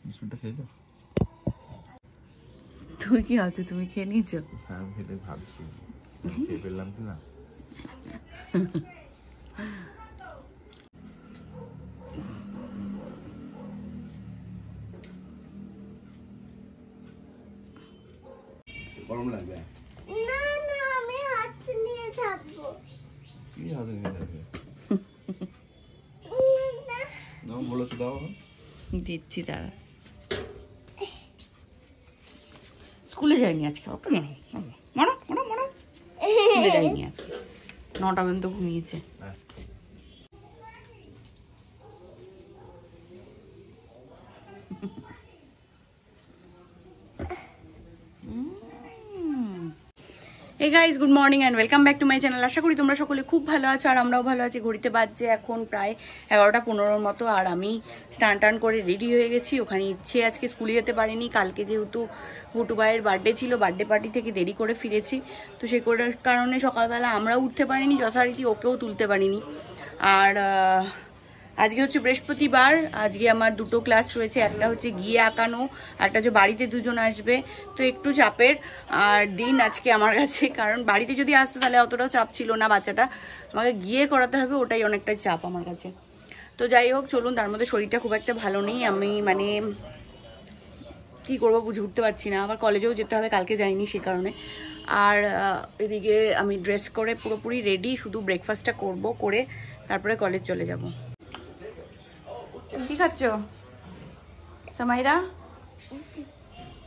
বিস্কুটটা খেয়েছো? তুমি কি আছো? তুমি খেয়ে নিয়েছো? আমি খেতে ভাবছি খেয়ে ফেললাম কি না। গরম লাগবে না না, আমি হাত নিয়ে থাকবো। কি হাতে নিয়ে থাকবে? নাও বলো তো, দাও দিচ্ছি দাঁড়া। স্কুলে যাইনি আজকে, ওকে মনো মনো মনো, স্কুলে যাইনি আজকে, 9টা পর্যন্ত ঘুমিয়েছে। Hey guys, good morning and welcome back to my channel. আশা করি তোমরা সকলে খুব ভালো আছো আর আমরাও ভালো আছি। ঘড়িতে বাজছে এখন প্রায় 11টা 15 মতো আর আমি স্নান টান করে রেডি হয়ে গেছি। ওখানে ইচ্ছে আজকে স্কুলে যেতে পারিনি, কালকে যেহেতু ভুটু ভাইয়ের বার্থডে ছিল, বার্থডে পার্টি থেকে দেরি করে ফিরেছি, তো সেই কারণে সকালবেলা আমরাও উঠতে পারিনি, যথারীতি ওকেও তুলতে পারিনি। আর আজকে হচ্ছে বৃহস্পতিবার, আজকে আমার দুটো ক্লাস রয়েছে, একটা হচ্ছে গিয়ে আঁকানো, একটা হচ্ছে বাড়িতে দুজন আসবে, তো একটু চাপের আর দিন আজকে আমার কাছে। কারণ বাড়িতে যদি আসতো তাহলে অতটাও চাপ ছিল না, বাচ্চাটা আমাকে গিয়ে করাতে হবে, ওটাই অনেকটাই চাপ আমার কাছে। তো যাই হোক চলুন, তার মধ্যে শরীরটা খুব একটা ভালো নেই, আমি মানে কি করবো বুঝে উঠতে পারছি না। আবার কলেজেও যেতে হবে, কালকে যাইনি সে কারণে। আর এদিকে আমি ড্রেস করে পুরোপুরি রেডি, শুধু ব্রেকফাস্টটা করব, করে তারপরে কলেজ চলে যাব। কি খাচ্ছ সামাইরা?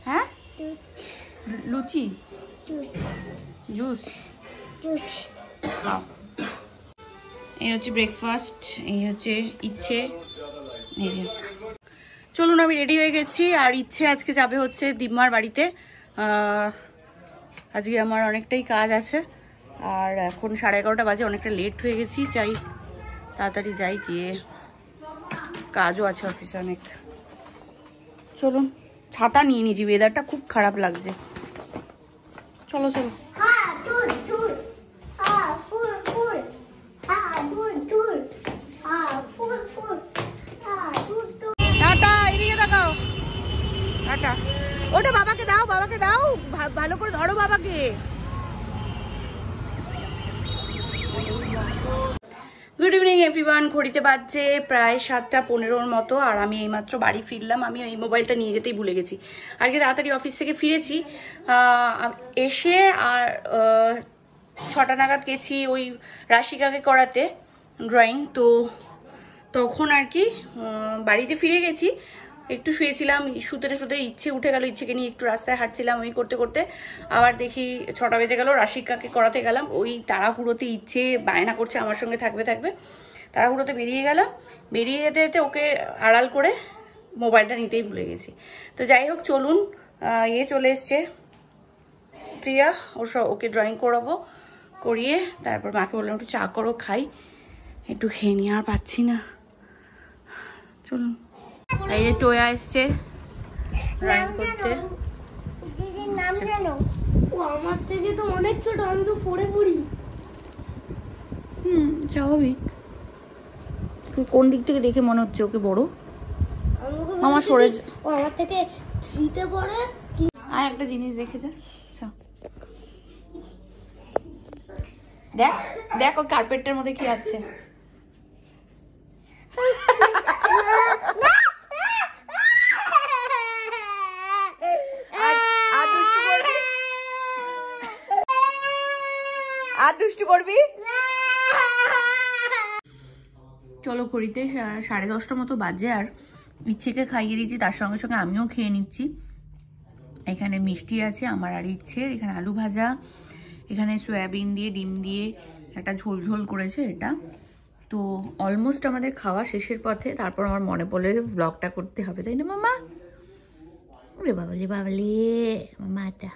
হ্যাঁ, লুচি, জুস। এই হচ্ছে ব্রেকফাস্ট, এই হচ্ছে ইচ্ছে। এই যে চলুন, আমি রেডি হয়ে গেছি আর ইচ্ছে আজকে যাবে হচ্ছে দিম্মার বাড়িতে। আজকে আমার অনেকটাই কাজ আছে আর এখন 11:30 বাজে, অনেকটা লেট হয়ে গেছি, যাই তাড়াতাড়ি যাই, গিয়ে কাজও আছে অফিসে অনেক। চলুন, ছাতা নিয়ে নিয়েছি, ওয়েদারটা খুব খারাপ লাগছে। চলো চলো। টাটা, এদিকে তাকাও, টাটা। ওটা বাবাকে দাও, বাবাকে দাও, ভালো করে ধরো বাবাকে। গুড ইভিনিং এভরিওয়ান, ঘড়িতে বাজছে প্রায় 7টা 15 মতো আর আমি এইমাত্র বাড়ি ফিরলাম। আমি এই মোবাইলটা নিয়ে যেতেই ভুলে গেছি, আজকে তাড়াতাড়ি অফিস থেকে ফিরেছি। এসে আর 6টা নাগাদ গেছি ওই রাশিকাকে করাতে ড্রয়িং, তো তখন আর কি বাড়িতে ফিরে গেছি, একটু শুয়েছিলাম, শুতে শুতে ইচ্ছে উঠে গেল, ইচ্ছেকে নিয়ে একটু রাস্তায় হাঁটছিলাম, ওই করতে করতে আবার দেখি 6টা বেজে গেল, রাশিকাকে করাতে গেলাম। ওই তাড়াহুড়োতে ইচ্ছে বায়না করছে আমার সঙ্গে থাকবে থাকবে, তাড়াহুড়োতে বেরিয়ে গেলাম, বেরিয়ে যেতে যেতে ওকে আড়াল করে মোবাইলটা নিতেই ভুলে গেছি। তো যাই হোক চলুন, চলে এসছে প্রিয়া, ওকে ড্রয়িং করাবো, করিয়ে তারপর মাকে বললাম একটু চা করো, খাই, একটু খেয়ে নিয়ে আর পাচ্ছি না। চলুন, এই যে টোয়া এসছে ড্রয়িং করতে। দিদির নাম জানো? ও আমার থেকে তো অনেক ছোট, আমি তো 4-এ পড়ি। স্বাভাবিক। কোন দিক থেকে দেখে মনে হচ্ছে ওকে বড়? আমার সরে, ও আমার থেকে 3-তে পড়ে। আর একটা জিনিস দেখেছে, আচ্ছা দেখ দেখ ওই কার্পেটের মধ্যে কি আছে। আর দুষ্টু করবি? চলো, ঘড়িতে 10:30 মতো বাজে আর ইচ্ছেকে খাইয়ে দিচ্ছি, তার সঙ্গে সঙ্গে আমিও খেয়ে নিচ্ছি। এখানে মিষ্টি আছে আমার আর ইচ্ছের, এখানে আলু ভাজা, এখানে সয়াবিন দিয়ে ডিম দিয়ে একটা ঝোল ঝোল করেছে এটা। তো অলমোস্ট আমাদের খাওয়া শেষের পথে, তারপর আমার মনে পড়লো যে ব্লগটা করতে হবে, তাই না মামা? ওলে বাবালে বাবালে মাটা,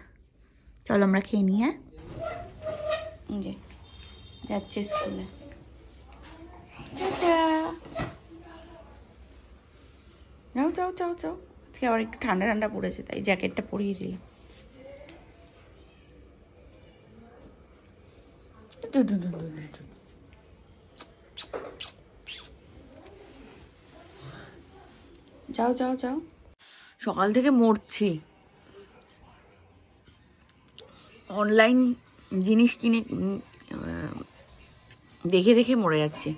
চলো আমরা খেয়ে নিই। হ্যাঁ, যে যাচ্ছে স্কুলে, যাও যাও যাও যাও। আজকে আবার একটু ঠান্ডা ঠান্ডা পড়েছে, তাই জ্যাকেটটা পরিয়ে দিলাম। যাও যাও যাও। সকাল থেকে মরছি, অনলাইন জিনিস কিনে দেখে দেখে মরে যাচ্ছি।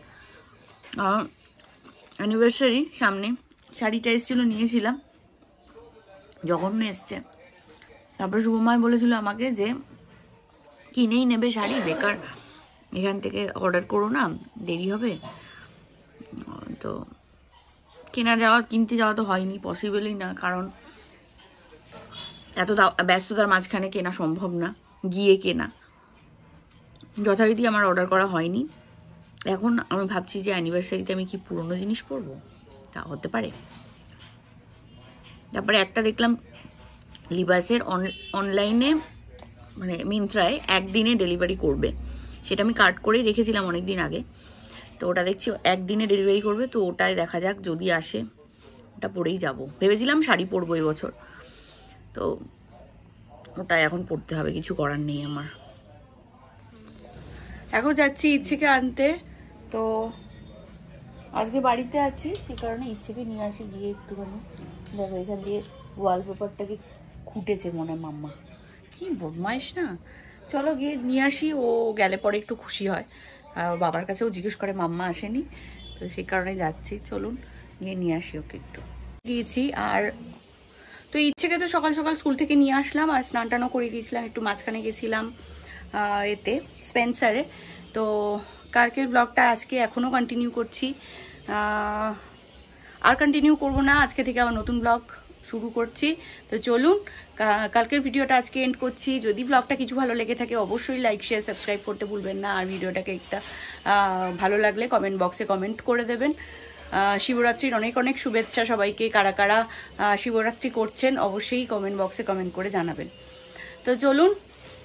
অ্যানিভার্সারি সামনে, শাড়িটা এসেছিলো, নিয়েছিলাম, জঘন্য এসছে। তারপরে শুভময় বলেছিল আমাকে যে কিনেই নেবে শাড়ি, বেকার এখান থেকে অর্ডার করো না, দেরি হবে। তো কিনতে যাওয়া তো হয়নি, পসিবলই না, কারণ এত ব্যস্ততার মাঝখানে কেনা সম্ভব না, গিয়ে কেনা। যথারীতি আমার অর্ডার করা হয়নি। এখন আমি ভাবছি যে অ্যানিভার্সারিতে আমি কি পুরনো জিনিস পরবো, তা হতে পারে। তারপরে একটা দেখলাম লিভাসের অনলাইনে, মানে মিন্ত্রায় একদিনে ডেলিভারি করবে, সেটা আমি কার্ট করে রেখেছিলাম অনেক দিন আগে। তো ওটা দেখছি একদিনে ডেলিভারি করবে, তো ওটাই দেখা যাক, যদি আসে ওটা পরেই যাব। ভেবেছিলাম শাড়ি পরবো এবছর, তো ওটা এখন পরতে হবে, কিছু করার নেই আমার। এখন যাচ্ছি ইচ্ছেকে আনতে। তো আজকে বাড়িতে আছি, সে কারণে ইচ্ছেকে নিয়ে আসি গিয়ে একটুখানি। দেখো এখান দিয়ে ওয়ালপেপারটাকে খুঁটেছে মনে মাম্মা, কি বদমাইশ না। চলো গিয়ে নিয়ে আসি, ও গেলে পরে একটু খুশি হয়। আর বাবার কাছেও জিজ্ঞেস করে মাম্মা আসেনি, তো সেই কারণে যাচ্ছি। চলুন গিয়ে নিয়ে আসি ওকে একটু। গিয়েছি আর তো ইচ্ছেকে তো সকাল সকাল স্কুল থেকে নিয়ে আসলাম, আর স্নান টানও করে দিয়েছিলাম। একটু মাঝখানে গেছিলাম এতে স্পেন্সারে। তো কালকের ব্লগটা আজকে এখনও কন্টিনিউ করছি, আর কন্টিনিউ করব না, আজকে থেকে আবার নতুন ব্লগ শুরু করছি। তো চলুন কালকের ভিডিওটা আজকে এন্ড করছি। যদি ব্লগটা কিছু ভালো লেগে থাকে অবশ্যই লাইক শেয়ার সাবস্ক্রাইব করতে ভুলবেন না, আর ভিডিওটাকে একটা ভালো লাগলে কমেন্ট বক্সে কমেন্ট করে দেবেন। শিবরাত্রির অনেক অনেক শুভেচ্ছা সবাইকে। কারা কারা শিবরাত্রি করছেন অবশ্যই কমেন্ট বক্সে কমেন্ট করে জানাবেন। তো চলুন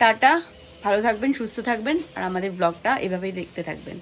টাটা, ভালো থাকবেন, সুস্থ থাকবেন, আর আমাদের ব্লগটা এভাবেই দেখতে থাকবেন।